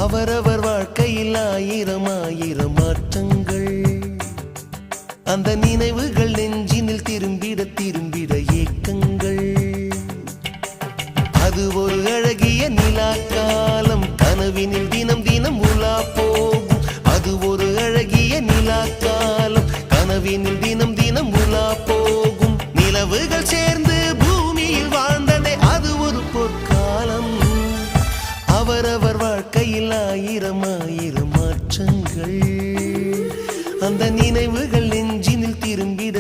அவரவர் வாழ்க்கையில் ஆயிரம் ஆயிரம் மாற்றங்கள். அந்த நினைவுகள் நெஞ்சினில் திரும்பிட திரும்பிட ஏக்கங்கள். அது ஒரு அழகிய நிலாக்காலம், கனவினில் தினம் தினம் உலா போகும். அது ஒரு அழகிய நிலாக்காலம், கனவினில் தினம் தினம் உலா போகும். நிலவுகள் சேர்ந்து பூமியில் வாழ்ந்ததே அது ஒரு பொற்காலம். அவரவர் வாழ்க்கையில் ஆயிரம் ஆயிரம் மாற்றங்கள். அந்த நினைவுகள் நெஞ்சினில் திரும்பிட